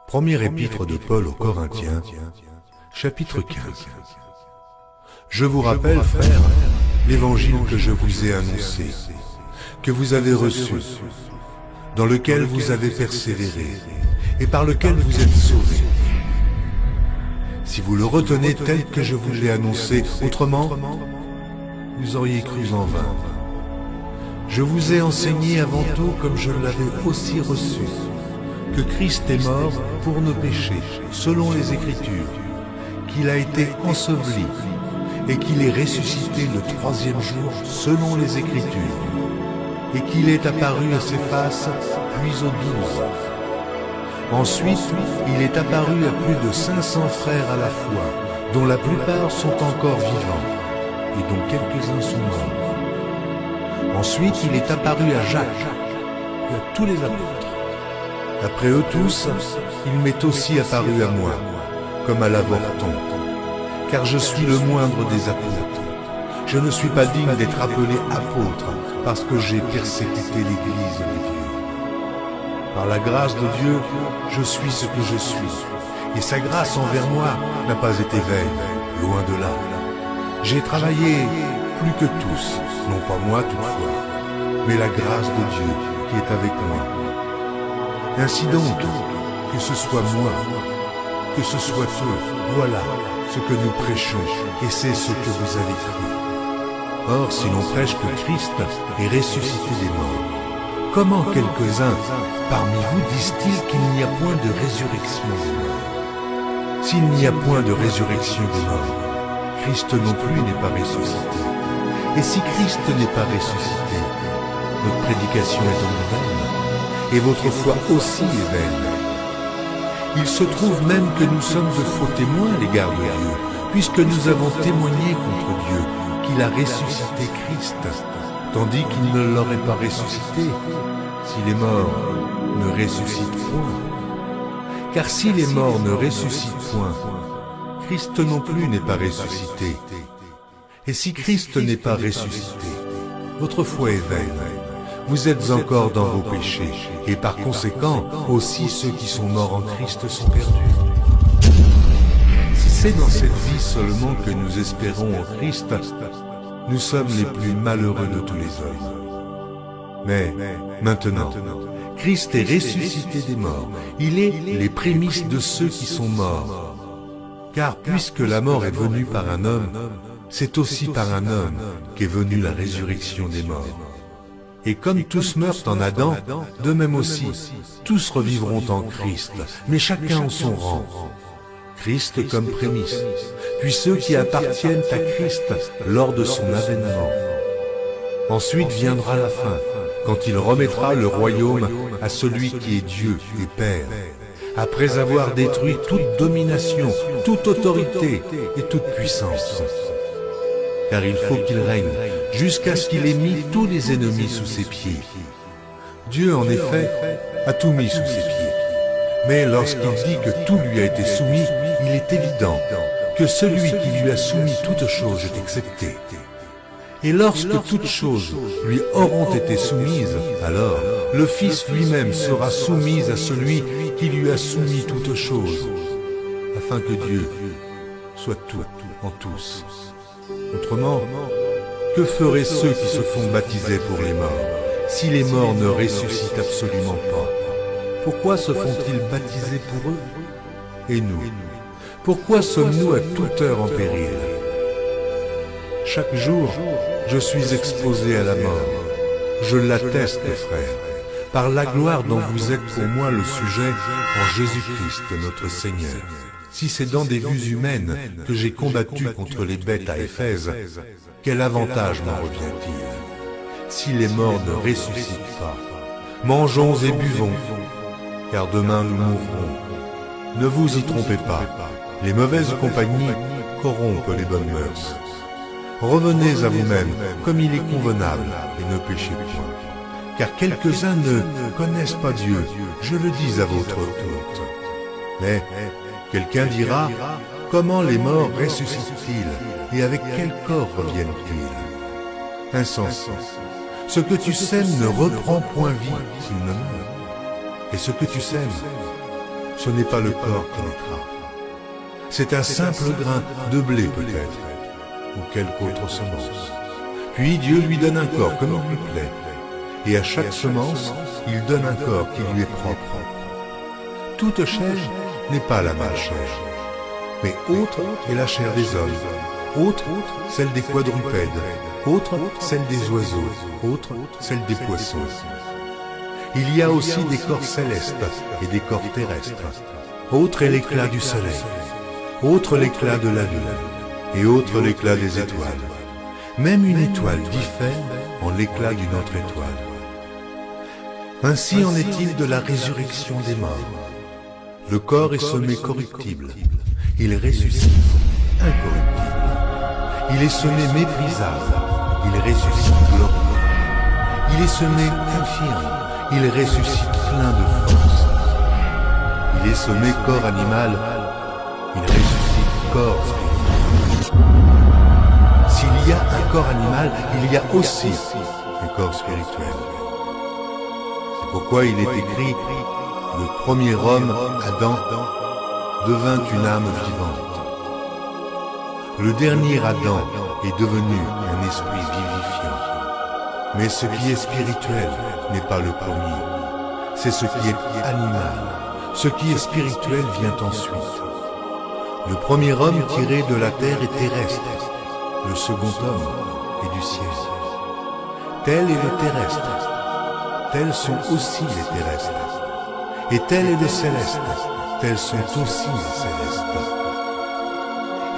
Première épître de Paul aux Corinthiens, chapitre 15. Je vous rappelle, frères, l'évangile que je vous ai annoncé, que vous avez reçu, dans lequel vous avez persévéré, et par lequel vous êtes sauvés. Si vous le retenez tel que je vous l'ai annoncé, autrement, vous auriez cru en vain. Je vous ai enseigné avant tout, comme je l'avais aussi reçu, que Christ est mort pour nos péchés, selon les Écritures, qu'il a été enseveli et qu'il est ressuscité le troisième jour, selon les Écritures, et qu'il est apparu à ses faces, puis aux 12. Ensuite, il est apparu à plus de 500 frères à la fois, dont la plupart sont encore vivants, et dont quelques-uns sont morts. Ensuite, il est apparu à Jacques, puis à tous les apôtres. Après eux tous, il m'est aussi apparu à moi, comme à l'avorton, car je suis le moindre des apôtres. Je ne suis pas digne d'être appelé apôtre, parce que j'ai persécuté l'Église de Dieu. Par la grâce de Dieu, je suis ce que je suis, et sa grâce envers moi n'a pas été vaine, loin de là. J'ai travaillé plus que tous, non pas moi toutefois, mais la grâce de Dieu qui est avec moi. Ainsi donc, que ce soit moi, que ce soit eux, voilà ce que nous prêchons, et c'est ce que vous avez cru. Or, si l'on prêche que Christ est ressuscité des morts, comment quelques-uns parmi vous disent-ils qu'il n'y a point de résurrection des morts? S'il n'y a point de résurrection des morts, Christ non plus n'est pas ressuscité. Et si Christ n'est pas ressuscité, notre prédication est donc vaine, et votre foi aussi est vaine. Il se trouve même que nous sommes de faux témoins à l'égard de Dieu, puisque nous avons témoigné contre Dieu qu'il a ressuscité Christ, tandis qu'il ne l'aurait pas ressuscité si les morts ne ressuscitent point. Car si les morts ne ressuscitent point, Christ non plus n'est pas ressuscité. Et si Christ n'est pas ressuscité, votre foi est vaine. Vous êtes encore dans vos péchés, et par conséquent, aussi ceux qui sont morts en Christ sont perdus. Si c'est dans cette vie seulement que nous espérons en Christ, nous sommes les plus malheureux de tous les hommes. Mais maintenant, Christ est ressuscité des morts. Il est les prémices de ceux qui sont morts. Car puisque la mort est venue par un homme, c'est aussi par un homme qu'est venue la résurrection des morts. Et comme tous meurent en Adam, de même aussi, tous revivront en Christ, mais chacun en son rang. Christ comme prémisse, puis ceux qui appartiennent à Christ lors de son avènement. Ensuite viendra la fin, quand il remettra le royaume à celui qui est Dieu et Père, après avoir détruit toute domination, toute autorité et toute puissance. Car il faut qu'il règne, jusqu'à ce qu'il ait mis tous les ennemis sous ses pieds. Dieu, en effet, a tout mis sous ses pieds. Mais lorsqu'il dit que tout lui a été soumis, il est évident que celui qui lui a soumis toutes choses est excepté. Et lorsque toutes choses lui auront été soumises, alors le Fils lui-même sera soumis à celui qui lui a soumis toutes choses, afin que Dieu soit tout en tous. Autrement, que feraient ceux qui se font baptiser pour les morts, si les morts ne ressuscitent absolument pas? Pourquoi se font-ils baptiser pour eux? Et nous, pourquoi sommes-nous à toute heure en péril? Chaque jour, je suis exposé à la mort. Je l'atteste, frères, par la gloire dont vous êtes pour moi le sujet en Jésus-Christ notre Seigneur. Si c'est dans des vues humaines que j'ai combattu contre les bêtes à Éphèse, quel avantage m'en revient-il? Si les morts ne ressuscitent pas, Mangeons et buvons, car demain nous mourrons. Ne vous y trompez pas, les mauvaises compagnies corrompent les bonnes mœurs. Revenez à vous-même comme il est convenable et ne péchez point. Car quelques-uns ne connaissent pas Dieu, je le dis à votre honte. Mais quelqu'un dira, comment les morts ressuscitent-ils et avec quel corps reviennent-ils? Insensé, ce que tu sèmes ne reprend point vie s'il ne meurt. Et ce que tu sèmes, ce n'est pas le corps qui naîtra. C'est un simple grain de blé peut-être, ou quelque autre semence. Puis Dieu lui donne un corps comme il lui plaît, et à chaque semence, il donne un corps qui lui est propre. Toute chair n'est pas la même chair, mais autre est la chair des hommes, autre celle des quadrupèdes, autre celle des oiseaux, autre celle des poissons. Il y a aussi des corps célestes et des corps terrestres. Autre est l'éclat du soleil, autre l'éclat de la lune, et autre l'éclat des étoiles. Même une étoile diffère en l'éclat d'une autre étoile. Ainsi en est-il de la résurrection des morts. Le corps est semé corruptible, il ressuscite incorruptible. Il est semé méprisable, il ressuscite glorieux. Il est semé infirme, il ressuscite plein de force. Il est semé corps animal, il ressuscite corps spirituel. S'il y a un corps animal, il y a aussi un corps spirituel. C'est pourquoi il est écrit, le premier homme, Adam, devint une âme vivante. Le dernier Adam est devenu un esprit vivifiant. Mais ce qui est spirituel n'est pas le premier. C'est ce qui est animal. Ce qui est spirituel vient ensuite. Le premier homme tiré de la terre est terrestre. Le second homme est du ciel. Tel est le terrestre. Tels sont aussi les terrestres. Et tel est le céleste. Tels sont aussi les célestes.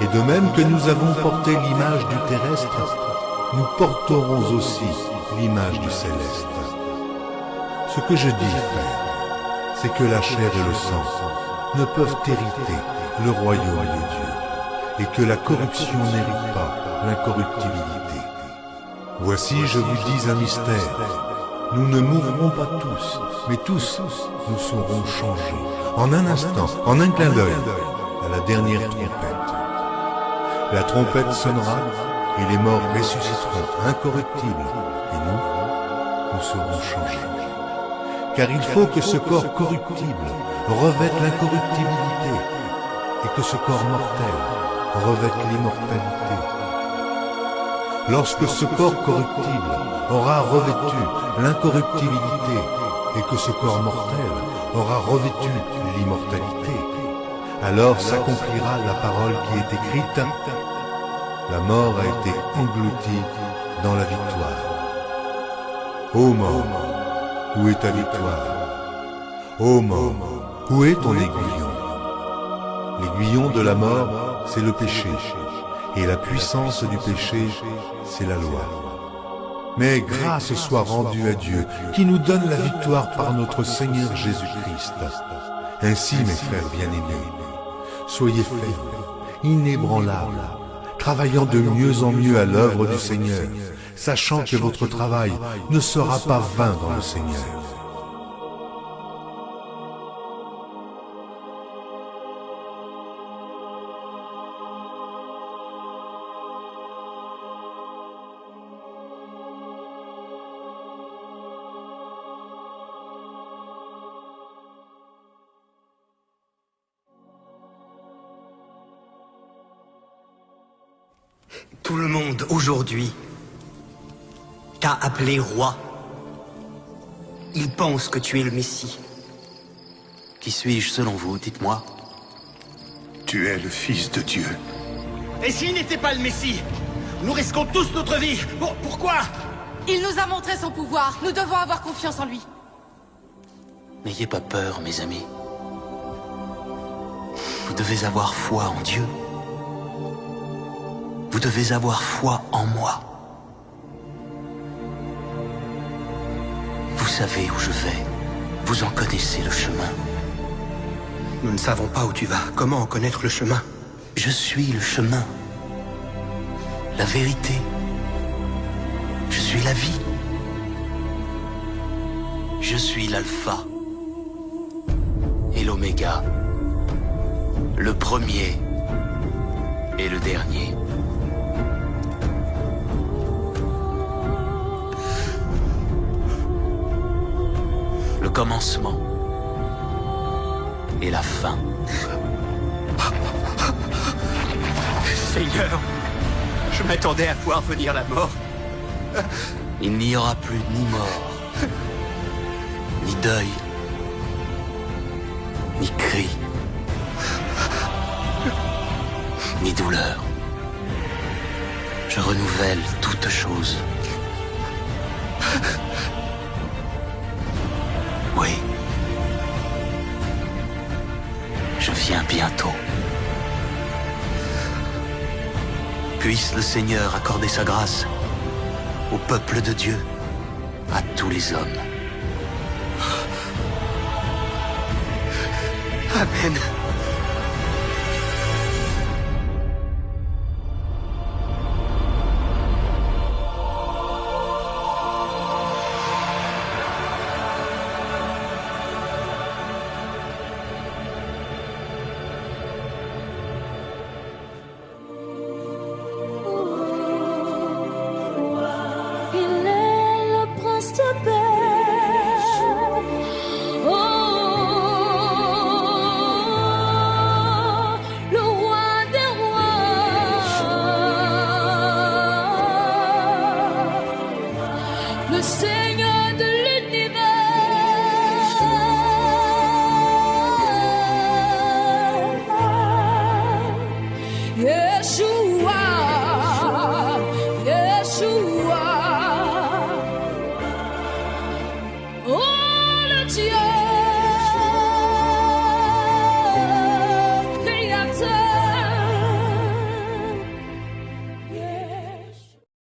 Et de même que nous avons porté l'image du terrestre, nous porterons aussi l'image du céleste. Ce que je dis, frère, c'est que la chair et le sang ne peuvent hériter le royaume de Dieu, et que la corruption n'hérite pas l'incorruptibilité. Voici, je vous dis un mystère. Nous ne mourrons pas tous, mais tous nous serons changés, en un instant, en un clin d'œil, à la dernière trompette. La trompette sonnera, et les morts ressusciteront incorruptibles, et nous serons changés. Car il faut que ce corps corruptible revête l'incorruptibilité, et que ce corps mortel revête l'immortalité. Lorsque ce corps corruptible aura revêtu l'incorruptibilité, et que ce corps mortel aura revêtu l'immortalité, alors s'accomplira la parole qui est écrite, la mort a été engloutie dans la victoire. Ô mort, où est ta victoire? Ô mort, où est ton aiguillon? L'aiguillon de la mort, c'est le péché, et la puissance du péché, c'est la loi. Mais grâce soit rendue à Dieu, qui nous donne la victoire par notre Seigneur Jésus-Christ. Ainsi, mes frères bien-aimés, soyez fermes, inébranlables, travaillant de mieux en mieux à l'œuvre du Seigneur, sachant que votre travail ne sera pas vain dans le Seigneur. Tout le monde, aujourd'hui, t'a appelé roi. Il pense que tu es le Messie. Qui suis-je selon vous, dites-moi? Tu es le Fils de Dieu. Et s'il n'était pas le Messie, nous risquons tous notre vie. Pourquoi? Il nous a montré son pouvoir. Nous devons avoir confiance en lui. N'ayez pas peur, mes amis. Vous devez avoir foi en Dieu. Vous devez avoir foi en moi. Vous savez où je vais. Vous en connaissez le chemin. Nous ne savons pas où tu vas. Comment en connaître le chemin? Je suis le chemin. La vérité. Je suis la vie. Je suis l'alpha et l'oméga. Le premier et le dernier. Le commencement et la fin. Seigneur, je m'attendais à voir venir la mort. Il n'y aura plus ni mort, ni deuil, ni cri, ni douleur. Je renouvelle toutes choses. Oui. Je viens bientôt. Puisse le Seigneur accorder sa grâce au peuple de Dieu, à tous les hommes. Amen.